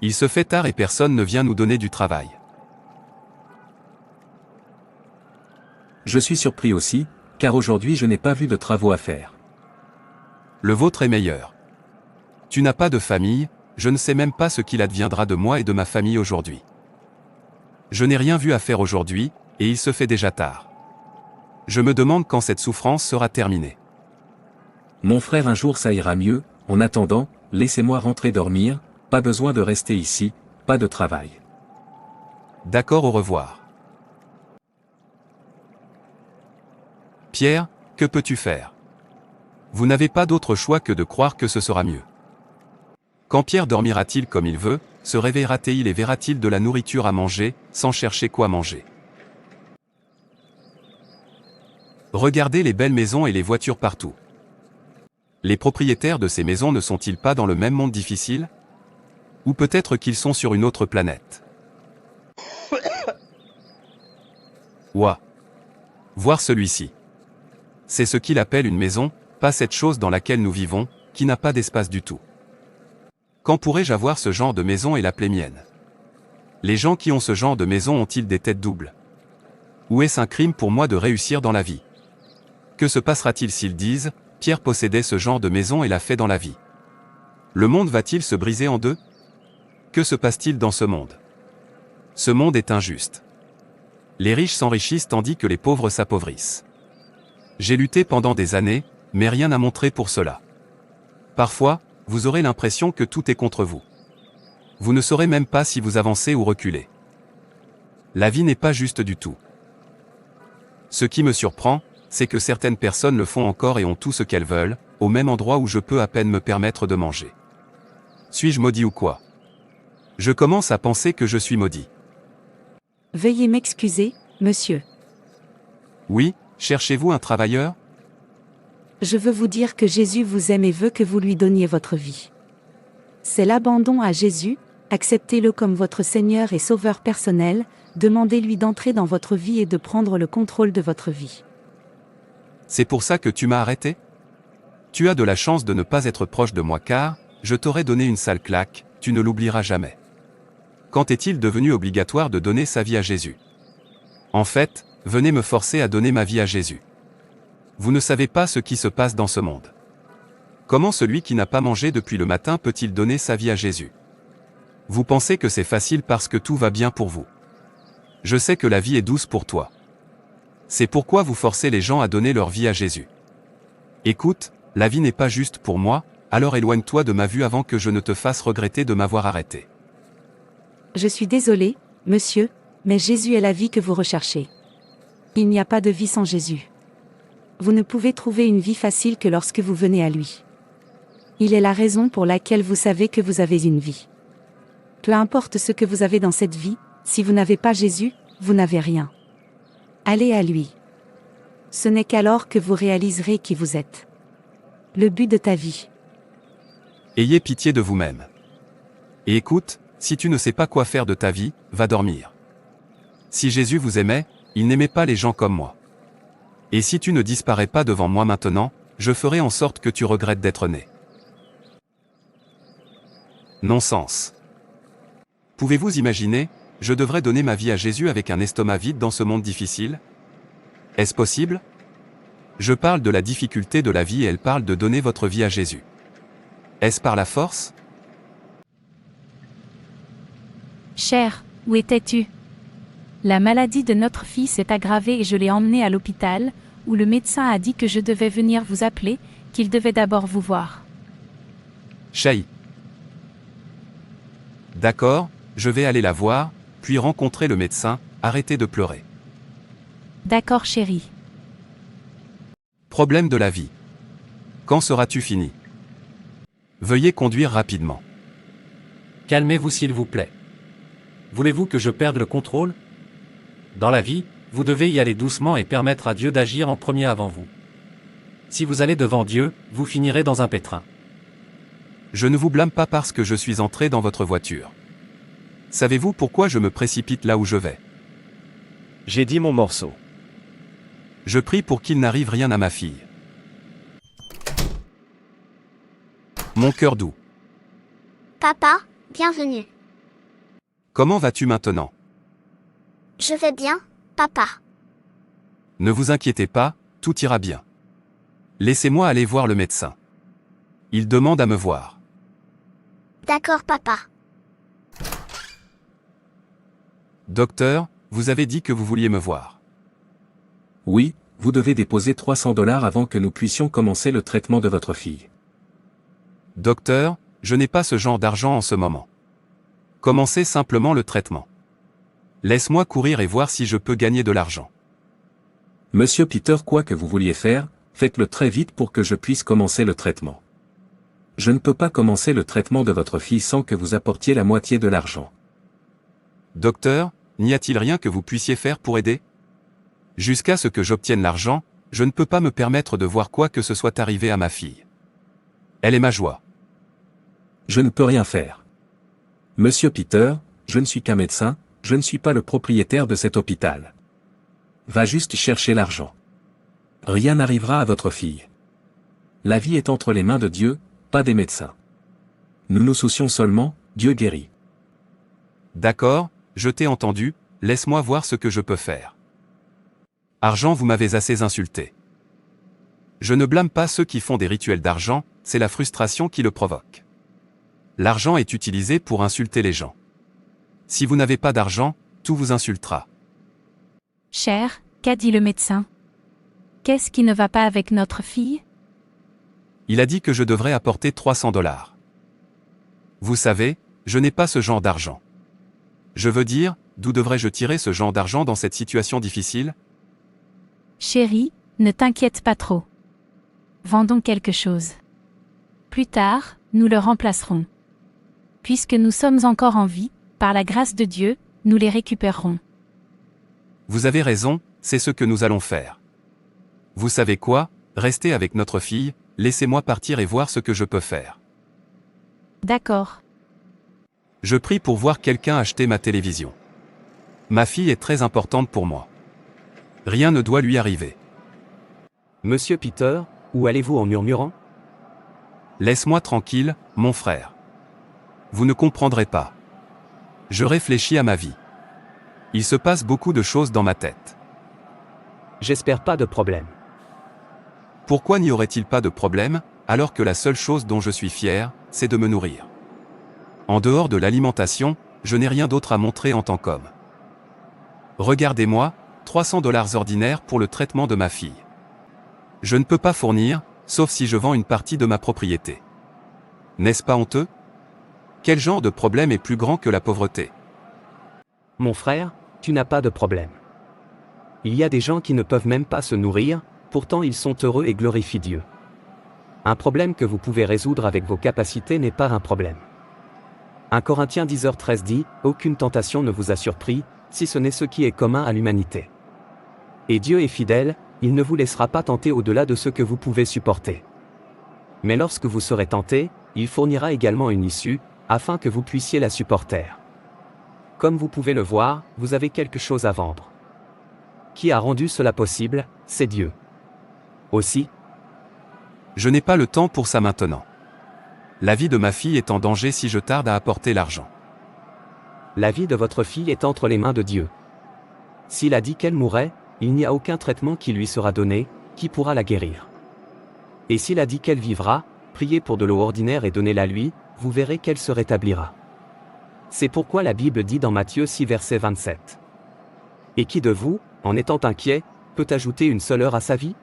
Il se fait tard et personne ne vient nous donner du travail. Je suis surpris aussi, car aujourd'hui je n'ai pas vu de travaux à faire. Le vôtre est meilleur. Tu n'as pas de famille, je ne sais même pas ce qu'il adviendra de moi et de ma famille aujourd'hui. Je n'ai rien vu à faire aujourd'hui, et il se fait déjà tard. Je me demande quand cette souffrance sera terminée. Mon frère, un jour ça ira mieux. En attendant, laissez-moi rentrer dormir, pas besoin de rester ici, pas de travail. D'accord, au revoir. Pierre, que peux-tu faire? Vous n'avez pas d'autre choix que de croire que ce sera mieux. Quand Pierre dormira-t-il comme il veut, se réveillera-t-il et verra-t-il de la nourriture à manger, sans chercher quoi manger? Regardez les belles maisons et les voitures partout. Les propriétaires de ces maisons ne sont-ils pas dans le même monde difficile? Ou peut-être qu'ils sont sur une autre planète? Ouah! Voir celui-ci. C'est ce qu'il appelle une maison, pas cette chose dans laquelle nous vivons, qui n'a pas d'espace du tout. Quand pourrais-je avoir ce genre de maison et l'appeler mienne? Les gens qui ont ce genre de maison ont-ils des têtes doubles? Ou est-ce un crime pour moi de réussir dans la vie? Que se passera-t-il s'ils disent, Pierre possédait ce genre de maison et l'a fait dans la vie? Le monde va-t-il se briser en deux? Que se passe-t-il dans ce monde? Ce monde est injuste. Les riches s'enrichissent tandis que les pauvres s'appauvrissent. J'ai lutté pendant des années, mais rien n'a montré pour cela. Parfois, vous aurez l'impression que tout est contre vous. Vous ne saurez même pas si vous avancez ou reculez. La vie n'est pas juste du tout. Ce qui me surprend, c'est que certaines personnes le font encore et ont tout ce qu'elles veulent, au même endroit où je peux à peine me permettre de manger. Suis-je maudit ou quoi? Je commence à penser que je suis maudit. Veuillez m'excuser, monsieur. Oui, cherchez-vous un travailleur? Je veux vous dire que Jésus vous aime et veut que vous lui donniez votre vie. C'est l'abandon à Jésus, acceptez-le comme votre Seigneur et Sauveur personnel, demandez-lui d'entrer dans votre vie et de prendre le contrôle de votre vie. C'est pour ça que tu m'as arrêté? Tu as de la chance de ne pas être proche de moi car, je t'aurais donné une sale claque, tu ne l'oublieras jamais. Quand est-il devenu obligatoire de donner sa vie à Jésus? En fait, venez me forcer à donner ma vie à Jésus. Vous ne savez pas ce qui se passe dans ce monde. Comment celui qui n'a pas mangé depuis le matin peut-il donner sa vie à Jésus? Vous pensez que c'est facile parce que tout va bien pour vous. Je sais que la vie est douce pour toi. C'est pourquoi vous forcez les gens à donner leur vie à Jésus. Écoute, la vie n'est pas juste pour moi, alors éloigne-toi de ma vue avant que je ne te fasse regretter de m'avoir arrêté. Je suis désolé, monsieur, mais Jésus est la vie que vous recherchez. Il n'y a pas de vie sans Jésus. Vous ne pouvez trouver une vie facile que lorsque vous venez à lui. Il est la raison pour laquelle vous savez que vous avez une vie. Peu importe ce que vous avez dans cette vie, si vous n'avez pas Jésus, vous n'avez rien. Allez à lui. Ce n'est qu'alors que vous réaliserez qui vous êtes. Le but de ta vie. Ayez pitié de vous-même. Et écoute, si tu ne sais pas quoi faire de ta vie, va dormir. Si Jésus vous aimait, il n'aimait pas les gens comme moi. Et si tu ne disparais pas devant moi maintenant, je ferai en sorte que tu regrettes d'être né. Non-sens. Pouvez-vous imaginer, je devrais donner ma vie à Jésus avec un estomac vide dans ce monde difficile? Est-ce possible? Je parle de la difficulté de la vie et elle parle de donner votre vie à Jésus. Est-ce par la force? Cher, où étais-tu? La maladie de notre fils s'est aggravée et je l'ai emmené à l'hôpital, où le médecin a dit que je devais venir vous appeler, qu'il devait d'abord vous voir. Chahi. D'accord, je vais aller la voir, puis rencontrer le médecin, arrêtez de pleurer. D'accord chérie. Problème de la vie. Quand seras-tu fini? Veuillez conduire rapidement. Calmez-vous s'il vous plaît. Voulez-vous que je perde le contrôle? Dans la vie, vous devez y aller doucement et permettre à Dieu d'agir en premier avant vous. Si vous allez devant Dieu, vous finirez dans un pétrin. Je ne vous blâme pas parce que je suis entré dans votre voiture. Savez-vous pourquoi je me précipite là où je vais? J'ai dit mon morceau. Je prie pour qu'il n'arrive rien à ma fille. Mon cœur doux. Papa, bienvenue. Comment vas-tu maintenant? Je vais bien, papa. Ne vous inquiétez pas, tout ira bien. Laissez-moi aller voir le médecin. Il demande à me voir. D'accord, papa. Docteur, vous avez dit que vous vouliez me voir. Oui, vous devez déposer 300 $ avant que nous puissions commencer le traitement de votre fille. Docteur, je n'ai pas ce genre d'argent en ce moment. Commencez simplement le traitement. Laisse-moi courir et voir si je peux gagner de l'argent. Monsieur Peter, quoi que vous vouliez faire, faites-le très vite pour que je puisse commencer le traitement. Je ne peux pas commencer le traitement de votre fille sans que vous apportiez la moitié de l'argent. Docteur, n'y a-t-il rien que vous puissiez faire pour aider? Jusqu'à ce que j'obtienne l'argent, je ne peux pas me permettre de voir quoi que ce soit arrivé à ma fille. Elle est ma joie. Je ne peux rien faire. Monsieur Peter, je ne suis qu'un médecin, je ne suis pas le propriétaire de cet hôpital. Va juste chercher l'argent. Rien n'arrivera à votre fille. La vie est entre les mains de Dieu, pas des médecins. Nous nous soucions seulement, Dieu guérit. D'accord, je t'ai entendu, laisse-moi voir ce que je peux faire. Argent, vous m'avez assez insulté. Je ne blâme pas ceux qui font des rituels d'argent, c'est la frustration qui le provoque. L'argent est utilisé pour insulter les gens. Si vous n'avez pas d'argent, tout vous insultera. Cher, qu'a dit le médecin? Qu'est-ce qui ne va pas avec notre fille? Il a dit que je devrais apporter 300 $. Vous savez, je n'ai pas ce genre d'argent. Je veux dire, d'où devrais-je tirer ce genre d'argent dans cette situation difficile? Chérie, ne t'inquiète pas trop. Vendons quelque chose. Plus tard, nous le remplacerons. Puisque nous sommes encore en vie, par la grâce de Dieu, nous les récupérerons. Vous avez raison, c'est ce que nous allons faire. Vous savez quoi? Restez avec notre fille, laissez-moi partir et voir ce que je peux faire. D'accord. Je prie pour voir quelqu'un acheter ma télévision. Ma fille est très importante pour moi. Rien ne doit lui arriver. Monsieur Peter, où allez-vous en murmurant? Laisse-moi tranquille, mon frère. Vous ne comprendrez pas. Je réfléchis à ma vie. Il se passe beaucoup de choses dans ma tête. J'espère pas de problème. Pourquoi n'y aurait-il pas de problème, alors que la seule chose dont je suis fier, c'est de me nourrir? En dehors de l'alimentation, je n'ai rien d'autre à montrer en tant qu'homme. Regardez-moi, 300 $ ordinaires pour le traitement de ma fille. Je ne peux pas fournir, sauf si je vends une partie de ma propriété. N'est-ce pas honteux? Quel genre de problème est plus grand que la pauvreté? Mon frère, tu n'as pas de problème. Il y a des gens qui ne peuvent même pas se nourrir, pourtant ils sont heureux et glorifient Dieu. Un problème que vous pouvez résoudre avec vos capacités n'est pas un problème. 1 Corinthiens 10h13 dit, « Aucune tentation ne vous a surpris, si ce n'est ce qui est commun à l'humanité. Et Dieu est fidèle, il ne vous laissera pas tenter au-delà de ce que vous pouvez supporter. Mais lorsque vous serez tenté, il fournira également une issue, afin que vous puissiez la supporter. Comme vous pouvez le voir, vous avez quelque chose à vendre. Qui a rendu cela possible? C'est Dieu. Aussi, je n'ai pas le temps pour ça maintenant. La vie de ma fille est en danger si je tarde à apporter l'argent. La vie de votre fille est entre les mains de Dieu. S'il a dit qu'elle mourrait, il n'y a aucun traitement qui lui sera donné, qui pourra la guérir. Et s'il a dit qu'elle vivra, priez pour de l'eau ordinaire et donnez-la lui, vous verrez qu'elle se rétablira. C'est pourquoi la Bible dit dans Matthieu 6 verset 27. Et qui de vous, en étant inquiet, peut ajouter une seule heure à sa vie?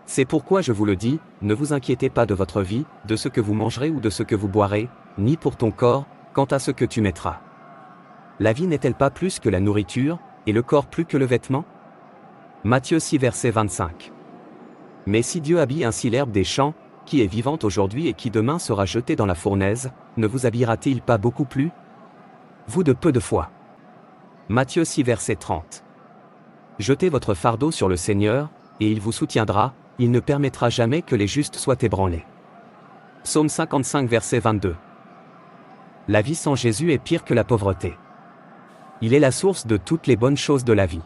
C'est pourquoi je vous le dis, ne vous inquiétez pas de votre vie, de ce que vous mangerez ou de ce que vous boirez, ni pour ton corps, quant à ce que tu mettras. La vie n'est-elle pas plus que la nourriture, et le corps plus que le vêtement? Matthieu 6 verset 25. Mais si Dieu habille ainsi l'herbe des champs, qui est vivante aujourd'hui et qui demain sera jetée dans la fournaise, ne vous habillera-t-il pas beaucoup plus? Vous de peu de foi. Matthieu 6 verset 30. Jetez votre fardeau sur le Seigneur, et il vous soutiendra, il ne permettra jamais que les justes soient ébranlés. Psaume 55 verset 22. La vie sans Jésus est pire que la pauvreté. Il est la source de toutes les bonnes choses de la vie.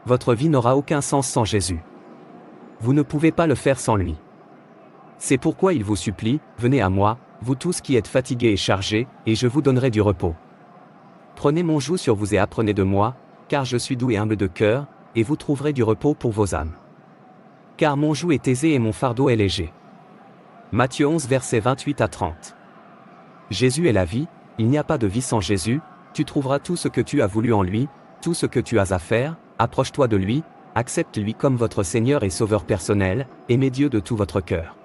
Votre vie n'aura aucun sens sans Jésus. Vous ne pouvez pas le faire sans lui. C'est pourquoi il vous supplie, venez à moi, vous tous qui êtes fatigués et chargés, et je vous donnerai du repos. Prenez mon joug sur vous et apprenez de moi, car je suis doux et humble de cœur, et vous trouverez du repos pour vos âmes. Car mon joug est aisé et mon fardeau est léger. Matthieu 11 versets 28 à 30. Jésus est la vie, il n'y a pas de vie sans Jésus, tu trouveras tout ce que tu as voulu en lui, tout ce que tu as à faire, approche-toi de lui, accepte-lui comme votre Seigneur et Sauveur personnel, aimez Dieu de tout votre cœur.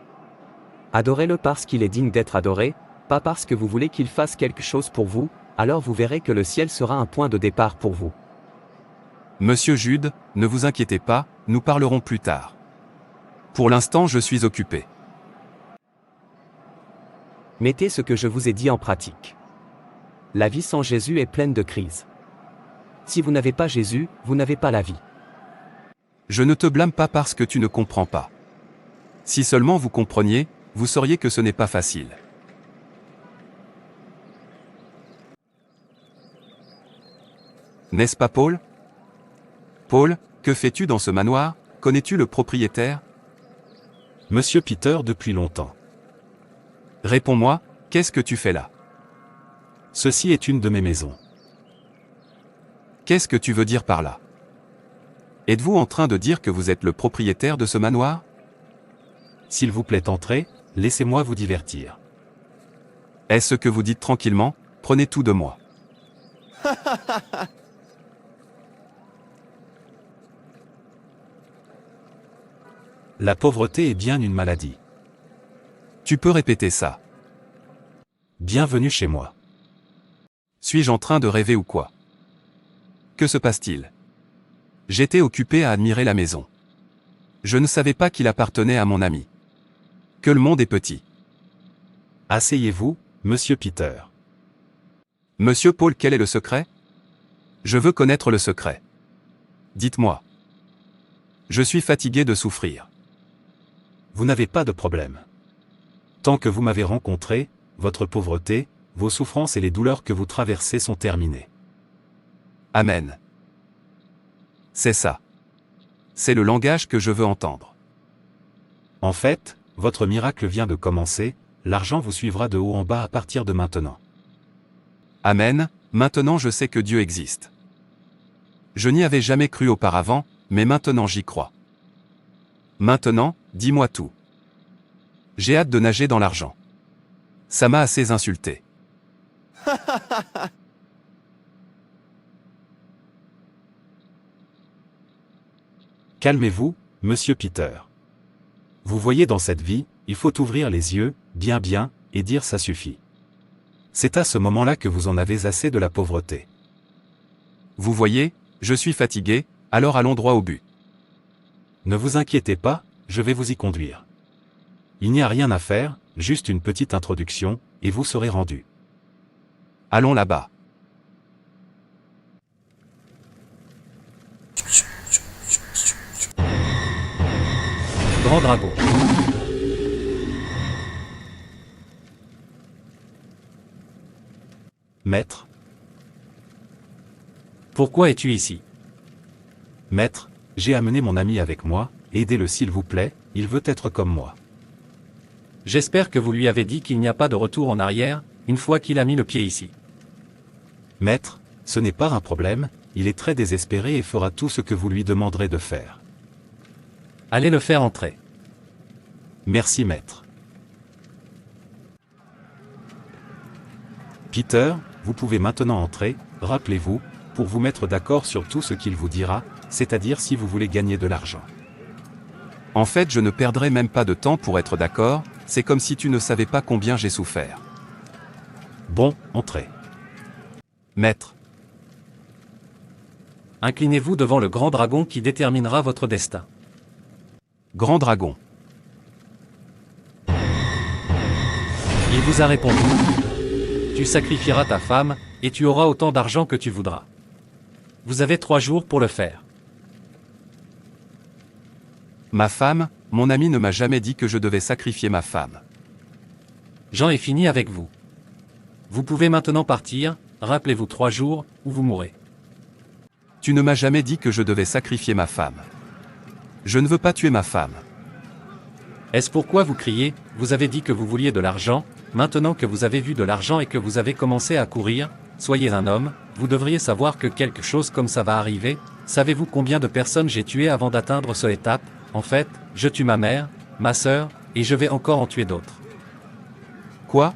Adorez-le parce qu'il est digne d'être adoré, pas parce que vous voulez qu'il fasse quelque chose pour vous, alors vous verrez que le ciel sera un point de départ pour vous. Monsieur Jude, ne vous inquiétez pas, nous parlerons plus tard. Pour l'instant, je suis occupé. Mettez ce que je vous ai dit en pratique. La vie sans Jésus est pleine de crises. Si vous n'avez pas Jésus, vous n'avez pas la vie. Je ne te blâme pas parce que tu ne comprends pas. Si seulement vous compreniez, vous sauriez que ce n'est pas facile. N'est-ce pas Paul? Paul, que fais-tu dans ce manoir? Connais-tu le propriétaire? Monsieur Peter depuis longtemps. Réponds-moi, qu'est-ce que tu fais là? Ceci est une de mes maisons. Qu'est-ce que tu veux dire par là? Êtes-vous en train de dire que vous êtes le propriétaire de ce manoir? S'il vous plaît entrez, laissez-moi vous divertir. Est-ce que vous dites tranquillement, prenez tout de moi? La pauvreté est bien une maladie. Tu peux répéter ça. Bienvenue chez moi. Suis-je en train de rêver ou quoi? Que se passe-t-il? J'étais occupé à admirer la maison. Je ne savais pas qu'il appartenait à mon ami. Que le monde est petit. Asseyez-vous, Monsieur Peter. Monsieur Paul, quel est le secret? Je veux connaître le secret. Dites-moi. Je suis fatigué de souffrir. Vous n'avez pas de problème. Tant que vous m'avez rencontré, votre pauvreté, vos souffrances et les douleurs que vous traversez sont terminées. Amen. C'est ça. C'est le langage que je veux entendre. En fait, votre miracle vient de commencer, l'argent vous suivra de haut en bas à partir de maintenant. Amen, maintenant je sais que Dieu existe. Je n'y avais jamais cru auparavant, mais maintenant j'y crois. Maintenant, dis-moi tout. J'ai hâte de nager dans l'argent. Ça m'a assez insulté. Calmez-vous, Monsieur Peter. Vous voyez dans cette vie, il faut ouvrir les yeux, bien, et dire ça suffit. C'est à ce moment-là que vous en avez assez de la pauvreté. Vous voyez, je suis fatigué, alors allons droit au but. Ne vous inquiétez pas, je vais vous y conduire. Il n'y a rien à faire, juste une petite introduction, et vous serez rendu. Allons là-bas. Grand dragon. Maître, Pourquoi es-tu ici? maître, j'ai amené mon ami avec moi, aidez-le s'il vous plaît, il veut être comme moi. J'espère que vous lui avez dit qu'il n'y a pas de retour en arrière, une fois qu'il a mis le pied ici. Maître, ce n'est pas un problème, il est très désespéré et fera tout ce que vous lui demanderez de faire. Allez le faire entrer. Merci maître. Peter, vous pouvez maintenant entrer, rappelez-vous, pour vous mettre d'accord sur tout ce qu'il vous dira, c'est-à-dire si vous voulez gagner de l'argent. En fait, je ne perdrai même pas de temps pour être d'accord, c'est comme si tu ne savais pas combien j'ai souffert. Bon, entrez. Maître, Inclinez-vous devant le grand dragon qui déterminera votre destin. grand dragon, Il vous a répondu. Tu sacrifieras ta femme, et tu auras autant d'argent que tu voudras. Vous avez 3 jours pour le faire. ma femme, mon ami ne m'a jamais dit que je devais sacrifier ma femme. J'en ai fini avec vous. Vous pouvez maintenant partir, rappelez-vous 3 jours, ou vous mourrez. Tu ne m'as jamais dit que je devais sacrifier ma femme. Je ne veux pas tuer ma femme. Est-ce pourquoi vous criez? Vous avez dit que vous vouliez de l'argent, maintenant que vous avez vu de l'argent et que vous avez commencé à courir, soyez un homme, vous devriez savoir que quelque chose comme ça va arriver. Savez-vous combien de personnes j'ai tuées avant d'atteindre cette étape? En fait, je tue ma mère, ma sœur, et je vais encore en tuer d'autres. Quoi?